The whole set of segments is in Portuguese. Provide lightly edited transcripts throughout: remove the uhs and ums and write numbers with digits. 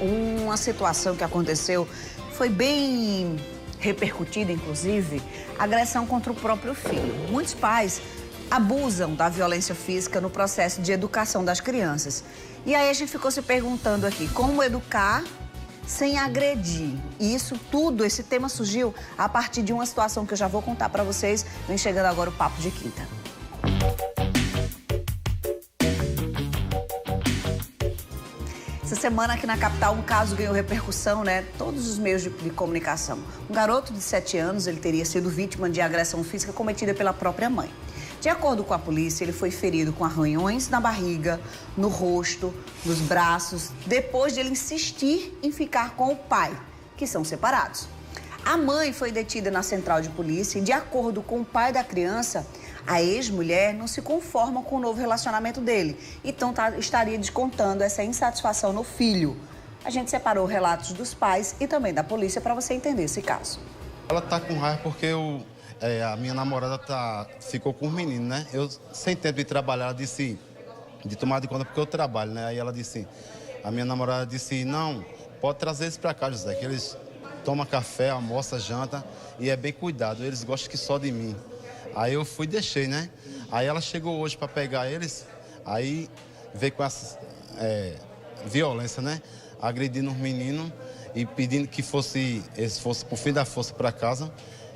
uma situação que aconteceu, foi bem repercutida, inclusive, agressão contra o próprio filho. Muitos pais abusam da violência física no processo de educação das crianças. E aí a gente ficou se perguntando aqui, como educar sem agredir? E isso tudo, esse tema surgiu a partir de uma situação que eu já vou contar para vocês. Vem chegando agora o Papo de Quinta. Essa semana aqui na capital, um caso ganhou repercussão, né? Todos os meios de comunicação. Um garoto de 7 anos, ele teria sido vítima de agressão física cometida pela própria mãe. De acordo com a polícia, ele foi ferido com arranhões na barriga, no rosto, nos braços, depois de ele insistir em ficar com o pai, que são separados. A mãe foi detida na central de polícia e, de acordo com o pai da criança, a ex-mulher não se conforma com o novo relacionamento dele. Então, estaria descontando essa insatisfação no filho. A gente separou relatos dos pais e também da polícia para você entender esse caso. Ela tá com raiva porque a minha namorada ficou com os meninos, né? Eu, sem tempo de trabalhar, ela disse, de tomar de conta porque eu trabalho, né? Aí ela disse, a minha namorada disse, não, pode trazer eles para cá, José, que eles tomam café, almoçam, janta e é bem cuidado, eles gostam que só de mim. Aí eu fui e deixei, né? Aí ela chegou hoje para pegar eles, aí veio com essa violência, né? Agredindo os meninos e pedindo que eles fossem por fim da força para casa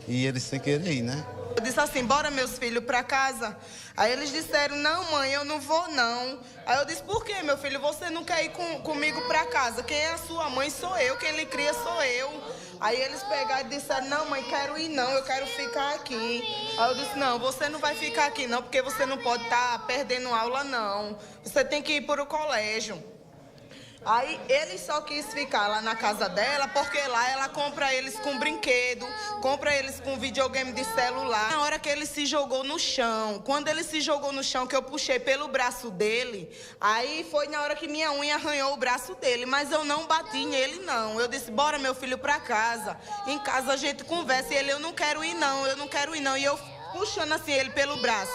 e eles sem querer ir, né? Eu disse assim, bora meus filhos para casa. Aí eles disseram, não mãe, eu não vou não. Aí eu disse, por que meu filho, você não quer ir comigo para casa? Quem é a sua mãe sou eu, quem lhe cria sou eu. Aí eles pegaram e disseram, não mãe, quero ir não, eu quero ficar aqui. Aí eu disse, não, você não vai ficar aqui não, porque você não pode estar perdendo aula não. Você tem que ir para o colégio. Aí ele só quis ficar lá na casa dela, porque lá ela compra eles com brinquedo, compra eles com videogame de celular. Na hora que ele se jogou no chão, quando ele se jogou no chão, que eu puxei pelo braço dele, aí foi na hora que minha unha arranhou o braço dele, mas eu não bati nele não. Eu disse, bora meu filho pra casa, em casa a gente conversa. E ele, eu não quero ir não, eu não quero ir não. E eu puxando assim ele pelo braço.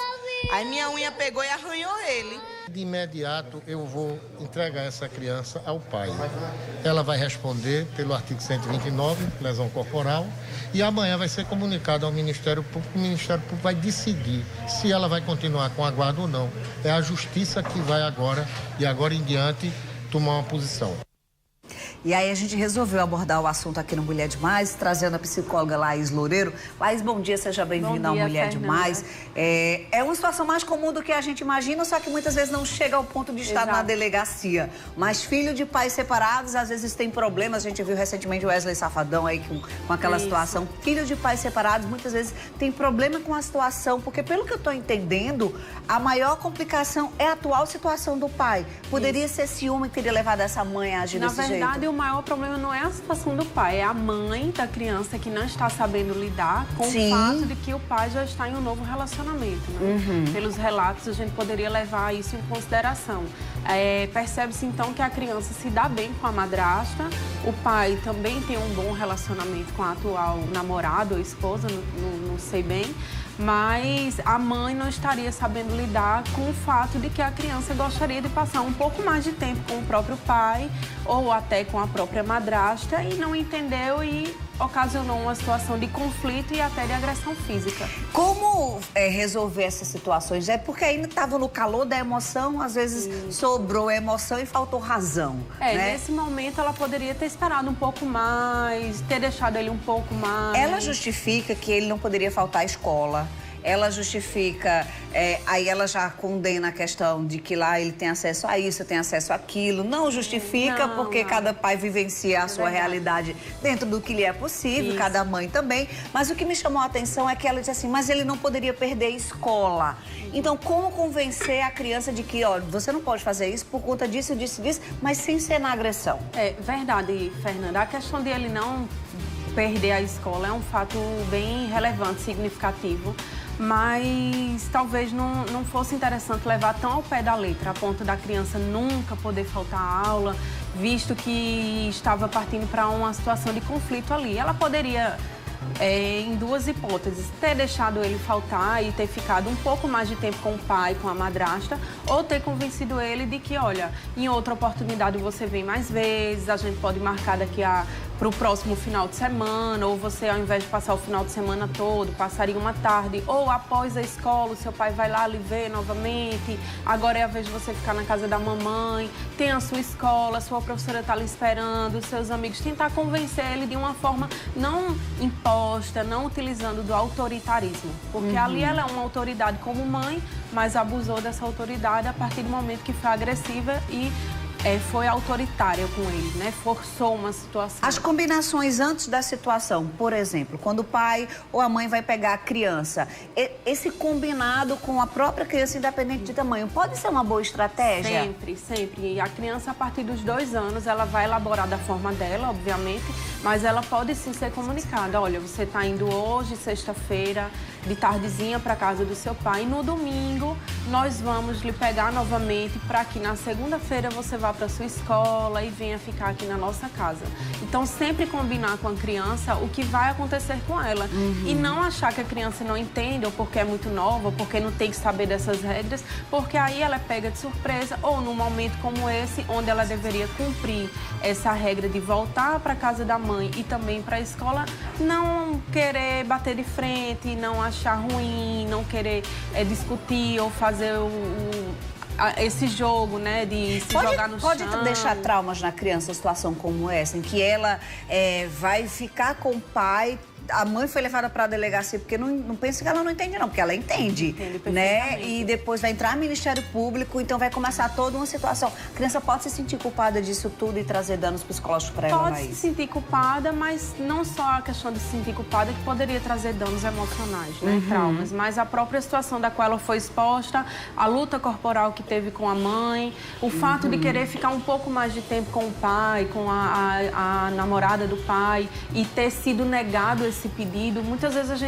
Aí minha unha pegou e arranhou ele. De imediato eu vou entregar essa criança ao pai. Ela vai responder pelo artigo 129, lesão corporal, e amanhã vai ser comunicado ao Ministério Público. O Ministério Público vai decidir se ela vai continuar com a guarda ou não. É a justiça que vai agora, de agora em diante, tomar uma posição. E aí a gente resolveu abordar o assunto aqui no Mulher Demais, trazendo a psicóloga Laís Loureiro. Laís, bom dia, seja bem-vinda ao Mulher Demais. É uma situação mais comum do que a gente imagina, só que muitas vezes não chega ao ponto de estar na delegacia. Mas filho de pais separados, às vezes tem problemas. A gente viu recentemente o Wesley Safadão aí com aquela situação. Filho de pais separados, muitas vezes tem problema com a situação, porque pelo que eu estou entendendo, a maior complicação é a atual situação do pai. Poderia ser ciúme que teria levado essa mãe a agir desse jeito? Na verdade, o maior problema não é a situação do pai, é a mãe da criança que não está sabendo lidar com o fato de que o pai já está em um novo relacionamento, né? Pelos relatos, a gente poderia levar isso em consideração. Percebe-se, então, que a criança se dá bem com a madrasta, o pai também tem um bom relacionamento com a atual namorada ou esposa, não sei bem, mas a mãe não estaria sabendo lidar com o fato de que a criança gostaria de passar um pouco mais de tempo com o próprio pai ou até com a própria madrasta e não entendeu e ocasionou uma situação de conflito e até de agressão física. Como resolver essas situações? É porque ainda estava no calor da emoção, às vezes sobrou emoção e faltou razão. Né? Nesse momento ela poderia ter esperado um pouco mais, ter deixado ele um pouco mais. Ela justifica que ele não poderia faltar à escola. Ela justifica, aí ela já condena a questão de que lá ele tem acesso a isso, tem acesso àquilo. Não justifica, porque cada pai vivencia a sua realidade dentro do que lhe é possível, cada mãe também. Mas o que me chamou a atenção é que ela disse assim, mas ele não poderia perder a escola. Então, como convencer a criança de que, ó, você não pode fazer isso por conta disso, disso, disso, mas sem ser na agressão? É verdade, Fernanda. A questão de ele não perder a escola é um fato bem relevante, significativo. Mas talvez não fosse interessante levar tão ao pé da letra, a ponto da criança nunca poder faltar à aula, visto que estava partindo para uma situação de conflito ali. Ela poderia em duas hipóteses: ter deixado ele faltar e ter ficado um pouco mais de tempo com o pai, com a madrasta, ou ter convencido ele de que, olha, em outra oportunidade você vem mais vezes, a gente pode marcar para o próximo final de semana, ou você, ao invés de passar o final de semana todo, passaria uma tarde, ou após a escola, o seu pai vai lá lhe ver novamente, agora é a vez de você ficar na casa da mamãe, tem a sua escola, a sua professora está lhe esperando, os seus amigos, tentar convencer ele de uma forma não imposta, não utilizando do autoritarismo, porque ali ela é uma autoridade como mãe, mas abusou dessa autoridade a partir do momento que foi agressiva e foi autoritária com ele, né? Forçou uma situação. As combinações antes da situação, por exemplo, quando o pai ou a mãe vai pegar a criança, esse combinado com a própria criança, independente de tamanho, pode ser uma boa estratégia? Sempre, sempre. E a criança, a partir dos 2 anos, ela vai elaborar da forma dela, obviamente, mas ela pode sim ser comunicada. Olha, você está indo hoje, sexta-feira, de tardezinha para casa do seu pai, e no domingo nós vamos lhe pegar novamente para que na segunda-feira você vá para sua escola e venha ficar aqui na nossa casa. Então, sempre combinar com a criança o que vai acontecer com ela. E não achar que a criança não entende, ou porque é muito nova, ou porque não tem que saber dessas regras, porque aí ela é pega de surpresa, ou num momento como esse, onde ela deveria cumprir essa regra de voltar para a casa da mãe e também para a escola, não querer bater de frente, não achar ruim, não querer discutir ou fazer esse jogo, né, de se jogar no chão. Pode deixar traumas na criança, uma situação como essa, em que ela vai ficar com o pai. A mãe foi levada para a delegacia, porque não pensa que ela não entende, não, porque ela entende, né? E depois vai entrar no Ministério Público, então vai começar toda uma situação. A criança pode se sentir culpada disso tudo e trazer danos psicológicos para ela, Pode se sentir culpada, mas não só a questão de se sentir culpada, que poderia trazer danos emocionais, né? Traumas, mas a própria situação da qual ela foi exposta, a luta corporal que teve com a mãe, o fato de querer ficar um pouco mais de tempo com o pai, com a namorada do pai, e ter sido negado esse pedido. Muitas vezes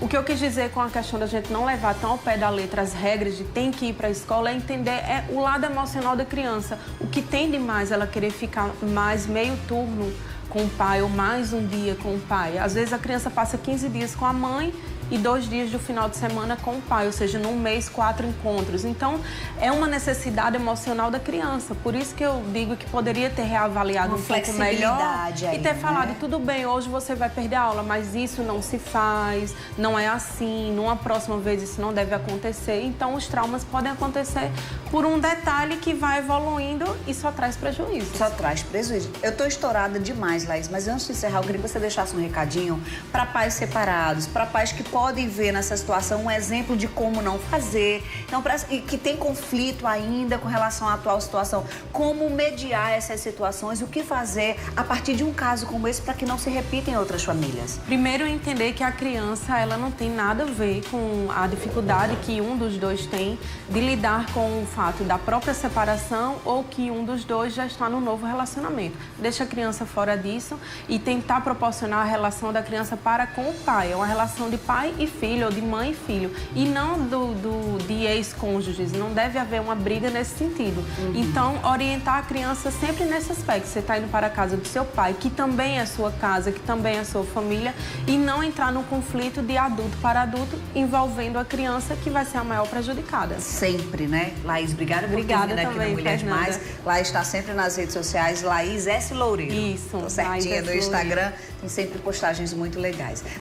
o que eu quis dizer com a questão da gente não levar tão ao pé da letra as regras de tem que ir para a escola, é entender o lado emocional da criança. O que tem de mais ela querer ficar mais meio turno com o pai ou mais um dia com o pai. Às vezes a criança passa 15 dias com a mãe e 2 dias do final de semana com o pai, ou seja, num mês 4 encontros. Então, é uma necessidade emocional da criança. Por isso que eu digo que poderia ter reavaliado um pouco melhor aí, e ter falado, né? Tudo bem, hoje você vai perder a aula, mas isso não se faz, não é assim, numa próxima vez isso não deve acontecer. Então, os traumas podem acontecer por um detalhe que vai evoluindo e só traz prejuízo. Só traz prejuízo. Eu tô estourada demais, Laís, mas antes de encerrar, eu queria que você deixasse um recadinho para pais separados, para pais que podem ver nessa situação um exemplo de como não fazer, então, e que tem conflito ainda com relação à atual situação. Como mediar essas situações, o que fazer a partir de um caso como esse para que não se repita em outras famílias? Primeiro, entender que a criança, ela não tem nada a ver com a dificuldade que um dos dois tem de lidar com o fato da própria separação ou que um dos dois já está no novo relacionamento. Deixa a criança fora disso e tentar proporcionar a relação da criança para com o pai. É uma relação de pai e filho, ou de mãe e filho, e não de ex-cônjuges. Não deve haver uma briga nesse sentido. Então, orientar a criança sempre nesse aspecto. Você está indo para a casa do seu pai, que também é sua casa, que também é sua família, e não entrar num conflito de adulto para adulto, envolvendo a criança, que vai ser a maior prejudicada. Sempre, né? Laís, obrigada por ter vindo aqui na Mulher Demais. Laís está sempre nas redes sociais, Laís S. Loureiro. Isso. Tô certinha no Instagram, tem sempre postagens muito legais.